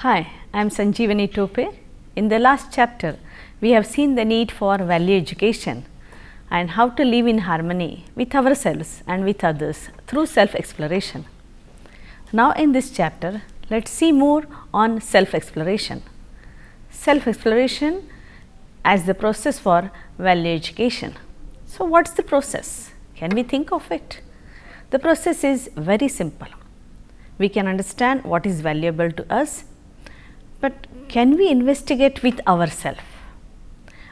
Hi, I am Sanjeevani Tope. In the last chapter, we have seen the need for value education and how to live in harmony with ourselves and with others through self-exploration. Now in this chapter, let us see more on self-exploration. Self-exploration as the process for value education. So, what is the process? Can we think of it? The process is very simple. We can understand what is valuable to us, but can we investigate with ourselves?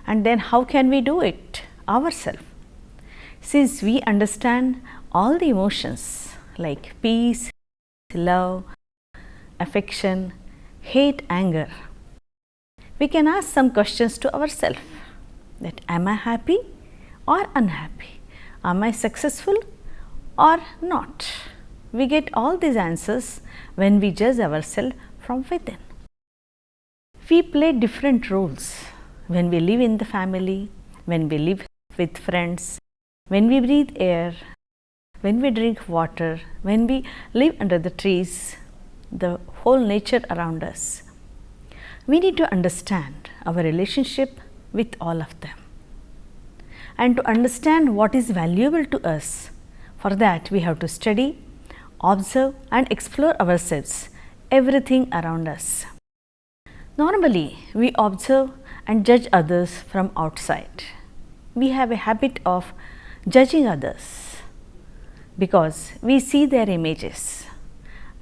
And then how can we do it ourselves? Since we understand all the emotions like peace, love, affection, hate, anger, we can ask some questions to ourselves that am I happy or unhappy? Am I successful or not? We get all these answers when we judge ourselves from within. We play different roles when we live in the family, when we live with friends, when we breathe air, when we drink water, when we live under the trees, the whole nature around us. We need to understand our relationship with all of them. And to understand what is valuable to us, for that we have to study, observe and explore ourselves, everything around us. Normally, we observe and judge others from outside. We have a habit of judging others because we see their images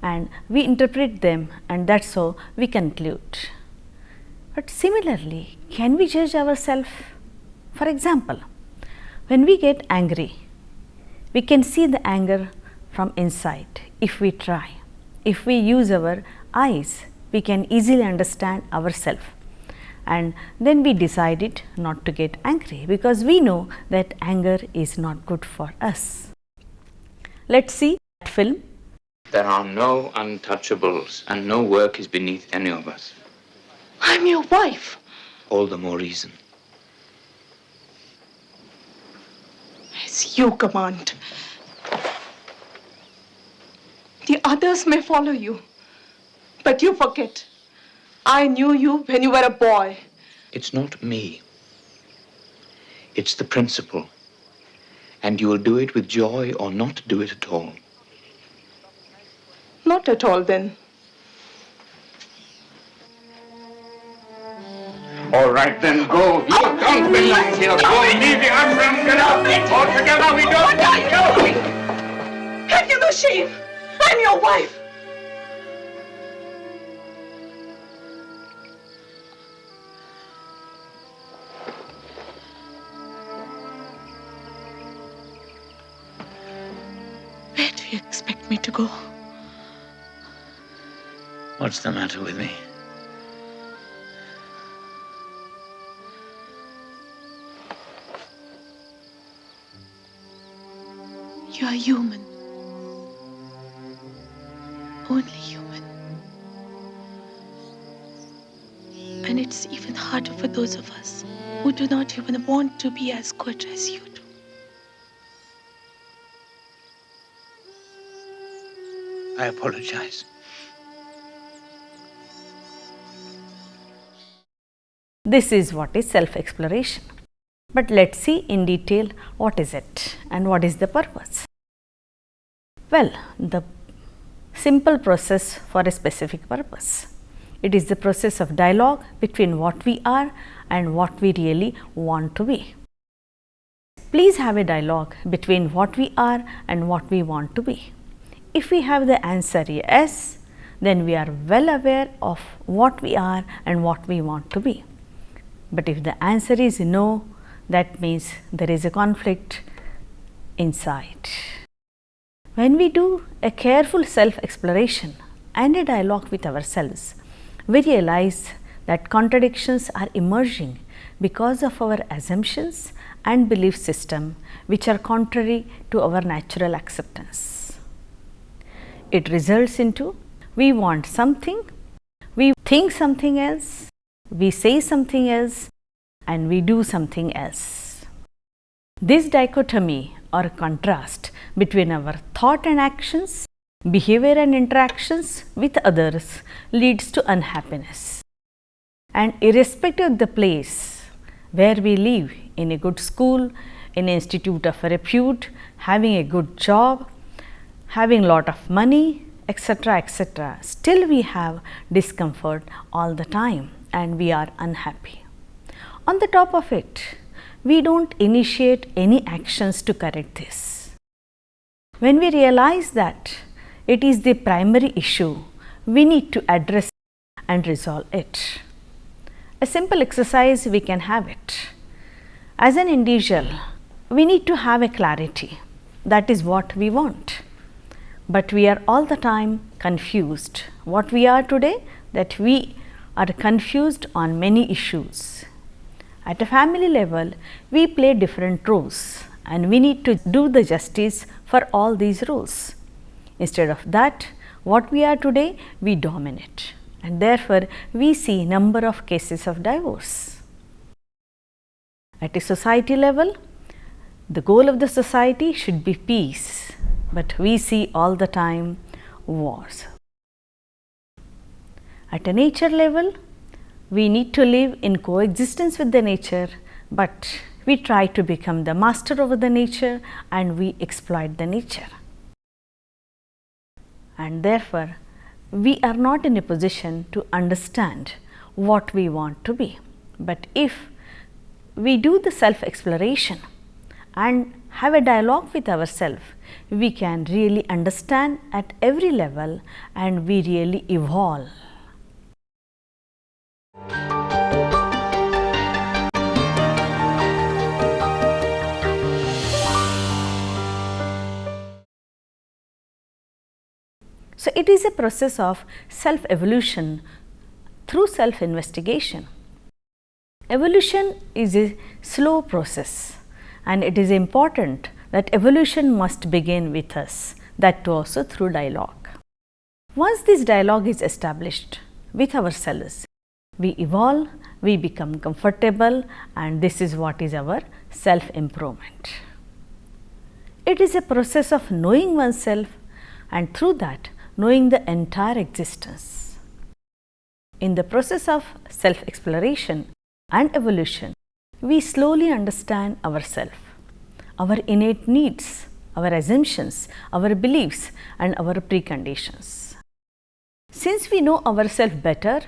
and we interpret them, and that's how we conclude. But similarly, can we judge ourselves? For example, when we get angry, we can see the anger from inside if we try. If we use our eyes, we can easily understand ourselves, and then we decided not to get angry because we know that anger is not good for us. Let's see that film. There are no untouchables and no work is beneath any of us. I'm your wife. All the more reason. As you command. The others may follow you, but you forget. I knew you when you were a boy. It's not me. It's the principle. And you will do it with joy or not do it at all. Not at all then. All right, then go. You don't belong here. Go, leave the ashram, get out. Altogether, we don't. What are you doing? Have you no shame? I'm your wife. Where do you expect me to go? What's the matter with me? You are human. Only human. And it's even harder for those of us who do not even want to be as good as you do. I apologize. This is what is self-exploration. But let's see in detail what is it and what is the purpose. Well, the simple process for a specific purpose. It is the process of dialogue between what we are and what we really want to be. Please have a dialogue between what we are and what we want to be. If we have the answer yes, then we are well aware of what we are and what we want to be. But if the answer is no, that means there is a conflict inside. When we do a careful self-exploration and a dialogue with ourselves, we realize that contradictions are emerging because of our assumptions and belief system which are contrary to our natural acceptance. It results into we want something, we think something else, we say something else, and we do something else. This dichotomy or contrast between our thought and actions Behavior and interactions with others leads to unhappiness. And irrespective of the place where we live, in a good school, in an institute of repute, having a good job, having lot of money, etc., etc., still we have discomfort all the time and we are unhappy. On the top of it, we don't initiate any actions to correct this. When we realize that it is the primary issue, we need to address and resolve it. A simple exercise we can have it. As an individual, we need to have a clarity. That is what we want. But we are all the time confused. What we are today, that we are confused on many issues. At a family level, we play different roles and we need to do the justice for all these roles. Instead of that, what we are today, we dominate, and therefore we see number of cases of divorce. At a society level, the goal of the society should be peace, but we see all the time wars. At a nature level, we need to live in coexistence with the nature, but we try to become the master over the nature and we exploit the nature. And therefore, we are not in a position to understand what we want to be. But if we do the self-exploration and have a dialogue with ourselves, we can really understand at every level and we really evolve. So, it is a process of self-evolution through self-investigation. Evolution is a slow process and it is important that evolution must begin with us, that too also through dialogue. Once this dialogue is established with ourselves, we evolve, we become comfortable, and this is what is our self-improvement. It is a process of knowing oneself and through that knowing the entire existence. In the process of self-exploration and evolution, we slowly understand ourselves, our innate needs, our assumptions, our beliefs and our preconditions. Since we know ourselves better,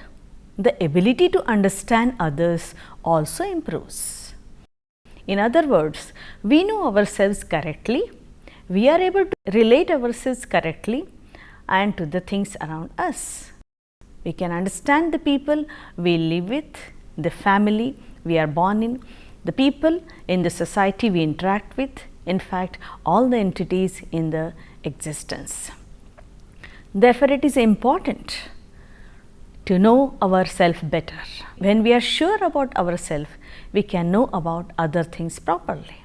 the ability to understand others also improves. In other words, we know ourselves correctly, we are able to relate ourselves correctly and to the things around us. We can understand the people we live with, the family we are born in, the people in the society we interact with, in fact, all the entities in the existence. Therefore, it is important to know ourselves better. When we are sure about ourselves, we can know about other things properly.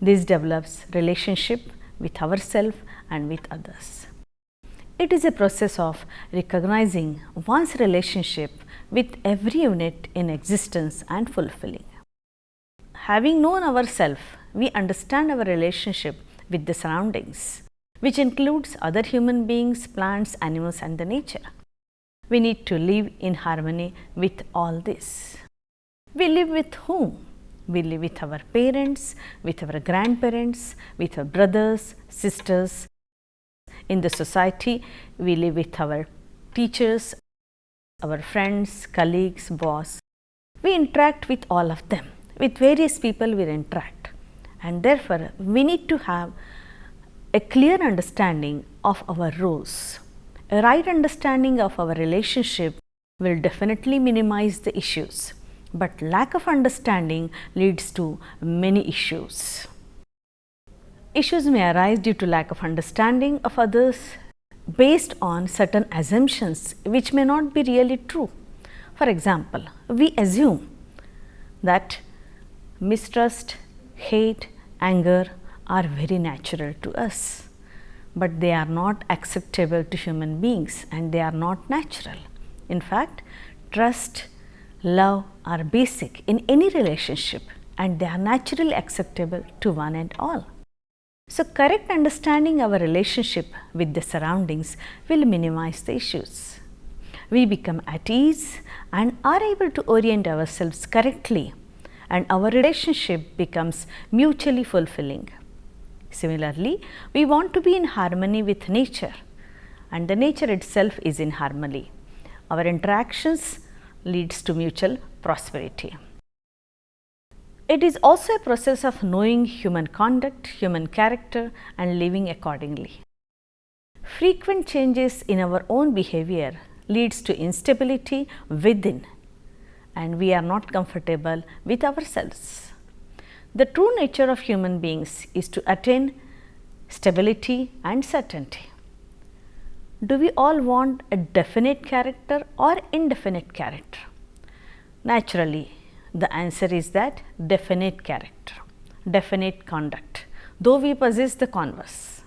This develops relationship with ourselves and with others. It is a process of recognizing one's relationship with every unit in existence and fulfilling. Having known ourselves, we understand our relationship with the surroundings, which includes other human beings, plants, animals and the nature. We need to live in harmony with all this. We live with whom? We live with our parents, with our grandparents, with our brothers, sisters. In the society, we live with our teachers, our friends, colleagues, boss. We interact with all of them. With various people we interact, and therefore, we need to have a clear understanding of our roles. A right understanding of our relationship will definitely minimize the issues, but lack of understanding leads to many issues. Issues may arise due to lack of understanding of others based on certain assumptions which may not be really true. For example, we assume that mistrust, hate, anger are very natural to us, but they are not acceptable to human beings and they are not natural. In fact, trust, love are basic in any relationship and they are naturally acceptable to one and all. So, correct understanding our relationship with the surroundings will minimize the issues. We become at ease and are able to orient ourselves correctly, and our relationship becomes mutually fulfilling. Similarly, we want to be in harmony with nature, and the nature itself is in harmony. Our interactions leads to mutual prosperity. It is also a process of knowing human conduct, human character, and living accordingly. Frequent changes in our own behavior leads to instability within, and we are not comfortable with ourselves. The true nature of human beings is to attain stability and certainty. Do we all want a definite character or indefinite character? Naturally, the answer is that definite character, definite conduct, though we possess the converse.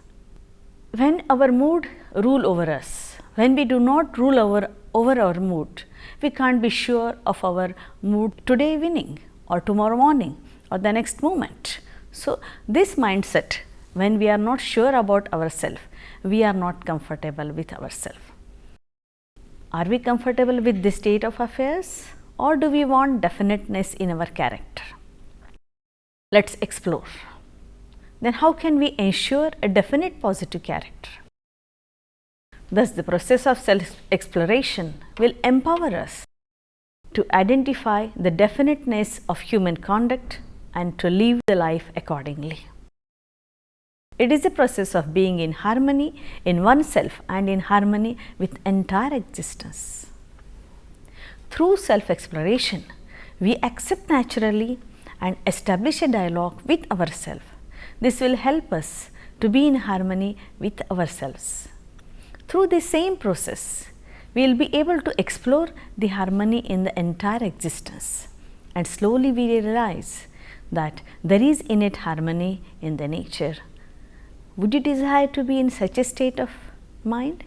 When our mood rule over us, when we do not rule over our mood, we can't be sure of our mood today evening or tomorrow morning or the next moment. So, this mindset, when we are not sure about ourselves, we are not comfortable with ourselves. Are we comfortable with this state of affairs, or do we want definiteness in our character? Let's explore. Then how can we ensure a definite positive character? Thus, the process of self-exploration will empower us to identify the definiteness of human conduct and to live the life accordingly. It is a process of being in harmony in oneself and in harmony with entire existence. Through self-exploration, we accept naturally and establish a dialogue with ourselves. This will help us to be in harmony with ourselves. Through the same process, we will be able to explore the harmony in the entire existence, and slowly we realize that there is innate harmony in the nature. Would you desire to be in such a state of mind?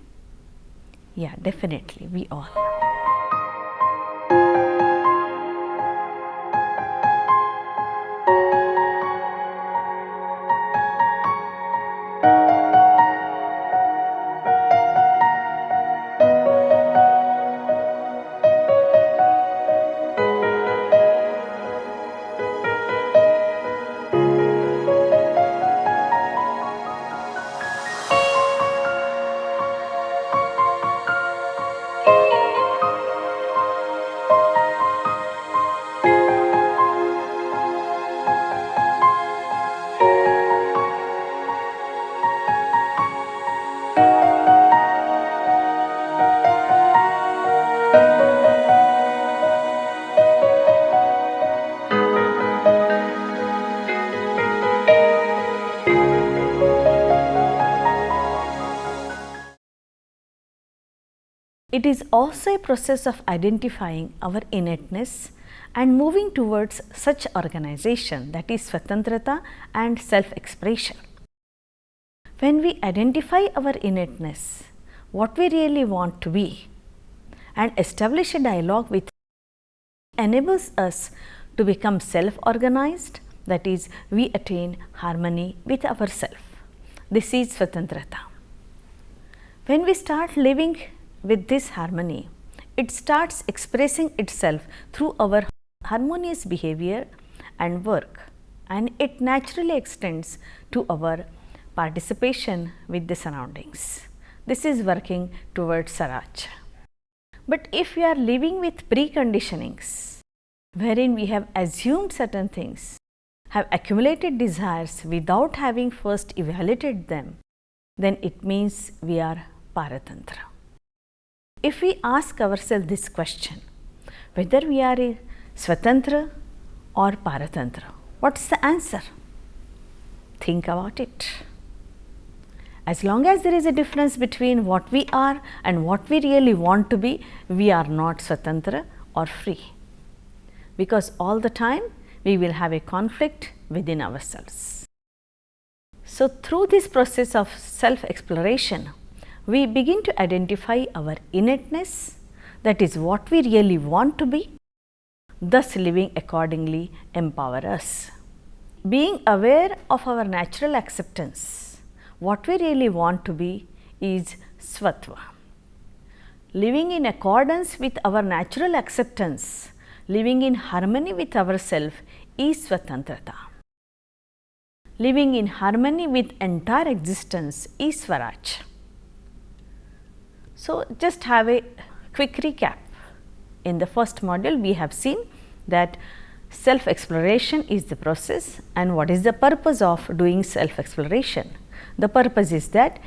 Yeah, definitely, we all. It is also a process of identifying our innateness and moving towards such organization, that is Swatantrata and self-expression. When we identify our innateness, what we really want to be, and establish a dialogue with, enables us to become self-organized, that is, we attain harmony with ourselves. This is Swatantrata. When we start living with this harmony, it starts expressing itself through our harmonious behavior and work, and it naturally extends to our participation with the surroundings. This is working towards Swarajya. But if we are living with preconditionings, wherein we have assumed certain things, have accumulated desires without having first evaluated them, then it means we are Paratantra. If we ask ourselves this question, whether we are a Swatantra or Paratantra, what is the answer? Think about it. As long as there is a difference between what we are and what we really want to be, we are not Swatantra or free, because all the time we will have a conflict within ourselves. So, through this process of self-exploration, we begin to identify our innateness, that is what we really want to be, thus living accordingly empower us. Being aware of our natural acceptance, what we really want to be is Svatva. Living in accordance with our natural acceptance, living in harmony with ourselves is Swatantrata. Living in harmony with entire existence is Swarajya. So, just have a quick recap. In the first module, we have seen that self-exploration is the process, and what is the purpose of doing self-exploration? The purpose is that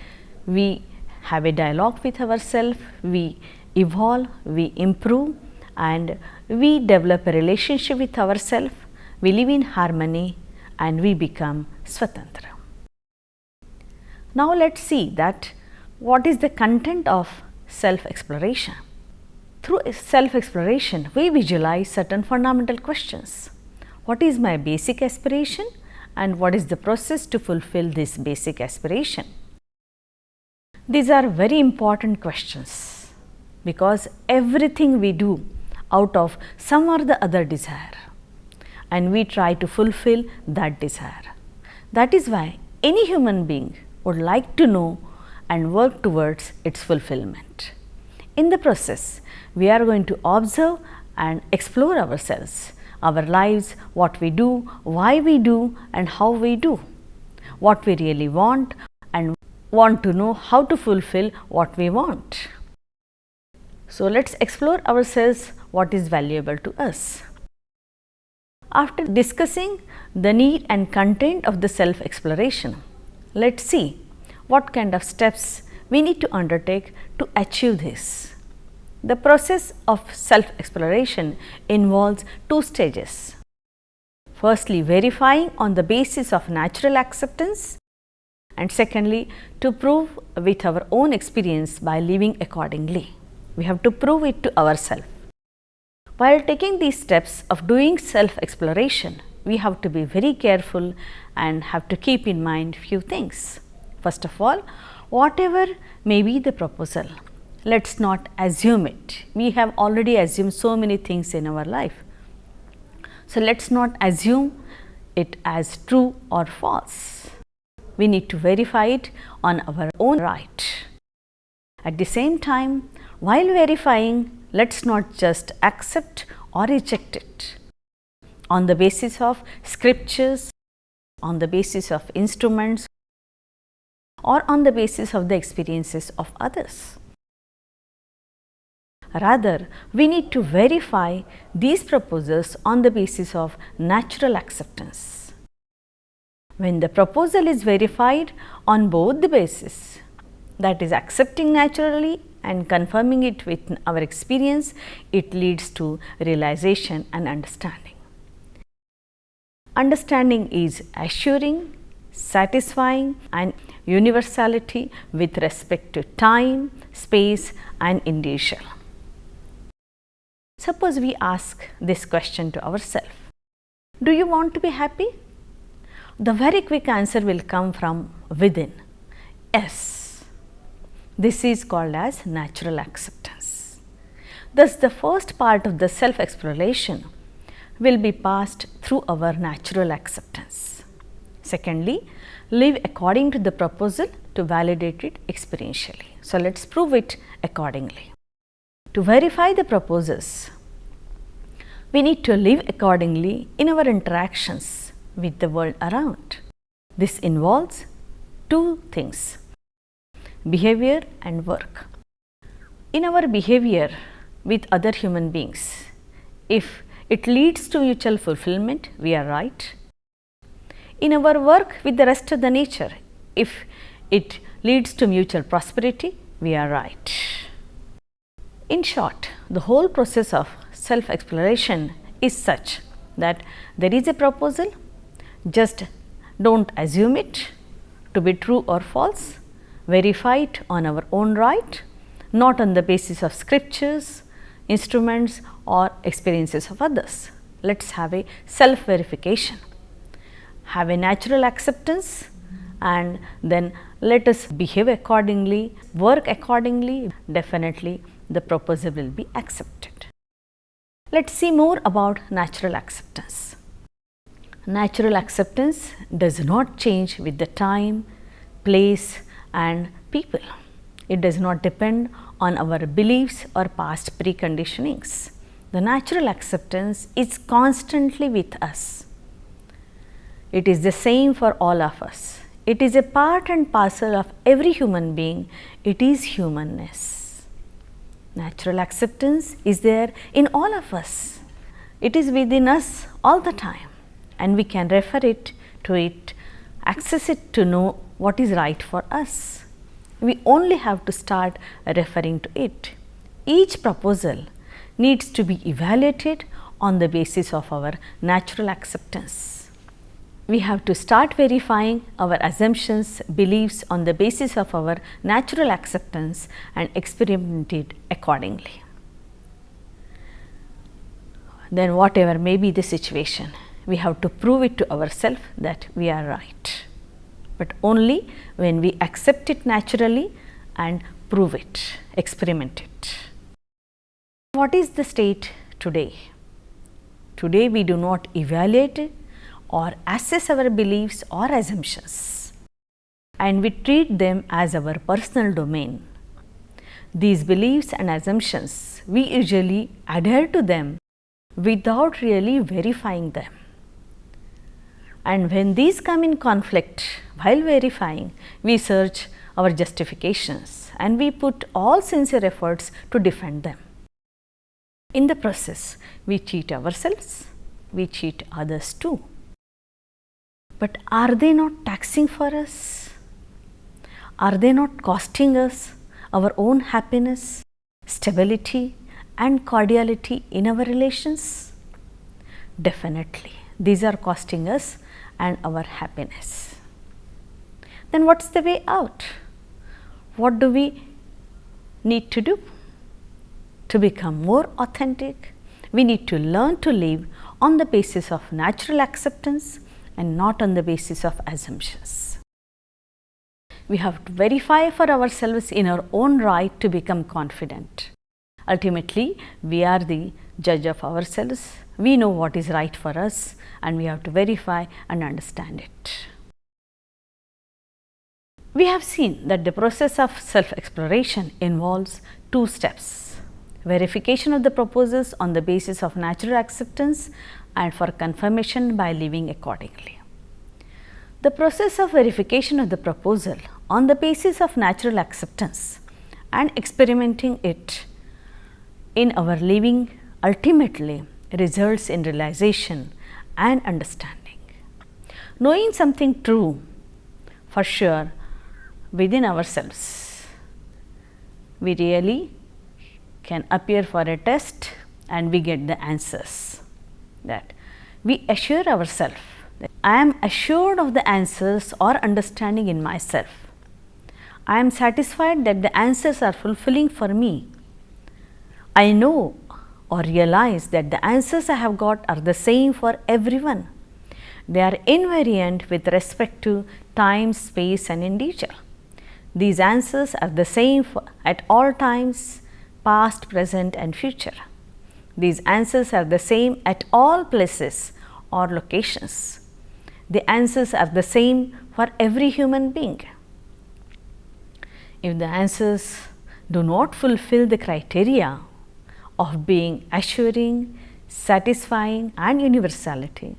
we have a dialogue with ourselves, we evolve, we improve, and we develop a relationship with ourselves, we live in harmony, and we become Swatantra. Now, let us see that what is the content of self-exploration. Through self-exploration, we visualize certain fundamental questions. What is my basic aspiration, and what is the process to fulfill this basic aspiration? These are very important questions, because everything we do out of some or the other desire, and we try to fulfill that desire. That is why any human being would like to know and work towards its fulfillment. In the process, we are going to observe and explore ourselves, our lives, what we do, why we do, and how we do, what we really want, and want to know how to fulfill what we want. So, let us explore ourselves, what is valuable to us. After discussing the need and content of the self-exploration, let us see what kind of steps we need to undertake to achieve this. The process of self-exploration involves two stages. Firstly, verifying on the basis of natural acceptance, and secondly, to prove with our own experience by living accordingly. We have to prove it to ourselves. While taking these steps of doing self-exploration, we have to be very careful and have to keep in mind few things. First of all, whatever may be the proposal, let us not assume it. We have already assumed so many things in our life. So, let us not assume it as true or false. We need to verify it on our own right. At the same time, while verifying, let us not just accept or reject it on the basis of scriptures, on the basis of instruments, or on the basis of the experiences of others. Rather, we need to verify these proposals on the basis of natural acceptance. When the proposal is verified on both the basis, that is accepting naturally and confirming it with our experience, it leads to realization and understanding. Understanding is assuring, satisfying, and universality with respect to time, space, and individual. Suppose we ask this question to ourselves: do you want to be happy? The very quick answer will come from within. Yes. This is called as natural acceptance. Thus, the first part of the self-exploration will be passed through our natural acceptance. Secondly, live according to the proposal to validate it experientially. So, let us prove it accordingly. To verify the proposals, we need to live accordingly in our interactions with the world around. This involves two things: behavior and work. In our behavior with other human beings, if it leads to mutual fulfillment, we are right. In our work with the rest of the nature, if it leads to mutual prosperity, we are right. In short, the whole process of self-exploration is such that there is a proposal, just don't assume it to be true or false, verify it on our own right, not on the basis of scriptures, instruments, or experiences of others. Let us have a self-verification, have a natural acceptance, and then let us behave accordingly, work accordingly. Definitely the proposal will be accepted. Let us see more about natural acceptance. Natural acceptance does not change with the time, place and people. It does not depend on our beliefs or past preconditionings. The natural acceptance is constantly with us. It is the same for all of us. It is a part and parcel of every human being. It is humanness. Natural acceptance is there in all of us. It is within us all the time, and we can refer to it, access it to know what is right for us. We only have to start referring to it. Each proposal needs to be evaluated on the basis of our natural acceptance. We have to start verifying our assumptions, beliefs on the basis of our natural acceptance and experiment it accordingly. Then whatever may be the situation, we have to prove it to ourselves that we are right, but only when we accept it naturally and prove it, experiment it. What is the state today? Today we do not evaluate or assess our beliefs or assumptions, and we treat them as our personal domain. These beliefs and assumptions, we usually adhere to them without really verifying them. And when these come in conflict while verifying, we search our justifications and we put all sincere efforts to defend them. In the process, we cheat ourselves, we cheat others too. But are they not taxing for us? Are they not costing us our own happiness, stability and cordiality in our relations? Definitely, these are costing us and our happiness. Then what's the way out? What do we need to do? To become more authentic, we need to learn to live on the basis of natural acceptance and not on the basis of assumptions. We have to verify for ourselves in our own right to become confident. Ultimately, we are the judge of ourselves. We know what is right for us and we have to verify and understand it. We have seen that the process of self-exploration involves two steps: verification of the proposals on the basis of natural acceptance and for confirmation by living accordingly. The process of verification of the proposal on the basis of natural acceptance and experimenting it in our living ultimately results in realization and understanding. Knowing something true for sure within ourselves, we really can appear for a test and we get the answers. That we assure ourselves that I am assured of the answers or understanding in myself. I am satisfied that the answers are fulfilling for me. I know or realize that the answers I have got are the same for everyone. They are invariant with respect to time, space and individual. These answers are the same at all times, past, present and future. These answers are the same at all places or locations. The answers are the same for every human being. If the answers do not fulfill the criteria of being assuring, satisfying and universality,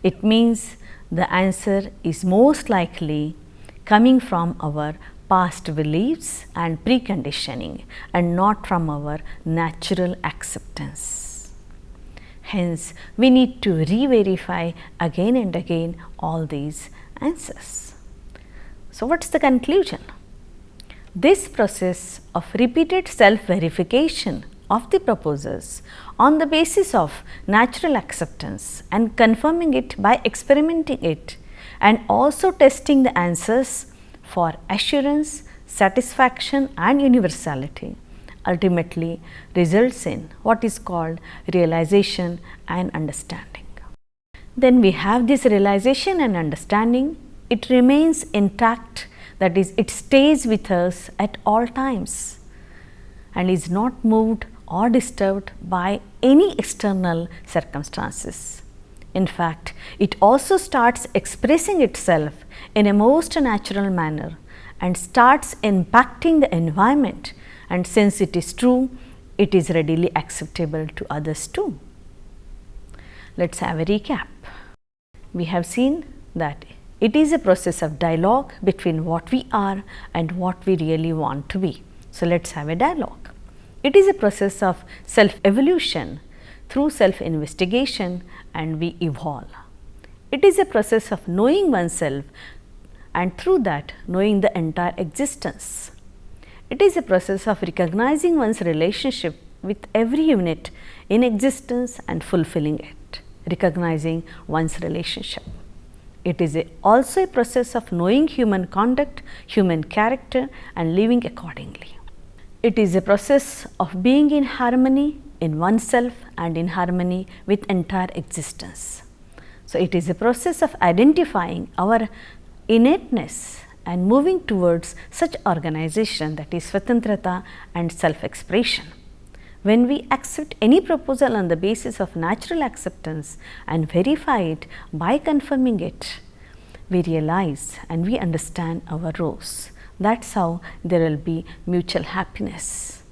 it means the answer is most likely coming from our past beliefs and preconditioning and not from our natural acceptance. Hence, we need to re-verify again and again all these answers. So, what's the conclusion? This process of repeated self-verification of the proposals on the basis of natural acceptance and confirming it by experimenting it and also testing the answers for assurance, satisfaction and universality ultimately results in what is called realization and understanding. Then we have this realization and understanding, it remains intact, that is, it stays with us at all times and is not moved or disturbed by any external circumstances. In fact, it also starts expressing itself in a most natural manner and starts impacting the environment, and since it is true, it is readily acceptable to others too. Let us have a recap. We have seen that it is a process of dialogue between what we are and what we really want to be. So, let us have a dialogue. It is a process of self-evolution. Through self-investigation and we evolve. It is a process of knowing oneself and through that knowing the entire existence. It is a process of recognizing one's relationship with every unit in existence and fulfilling it, recognizing one's relationship. It is also a process of knowing human conduct, human character and living accordingly. It is a process of being in harmony in oneself and in harmony with entire existence. So, it is a process of identifying our innateness and moving towards such organization, that is Swatantrata and self-expression. When we accept any proposal on the basis of natural acceptance and verify it by confirming it, we realize and we understand our roles. That is how there will be mutual happiness.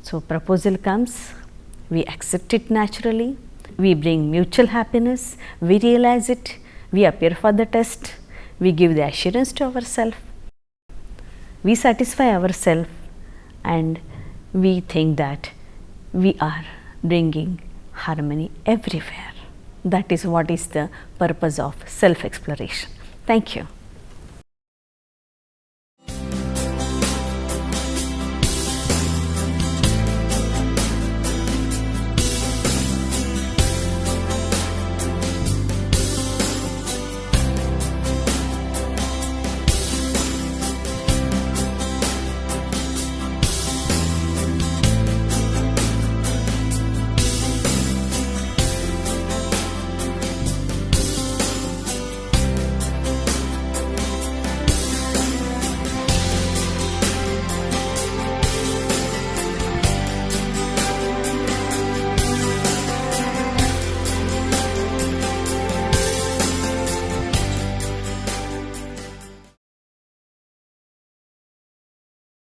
So, proposal comes, we accept it naturally, we bring mutual happiness, we realize it, we appear for the test, we give the assurance to ourselves, we satisfy ourselves and we think that we are bringing harmony everywhere. That is what is the purpose of self-exploration. Thank you.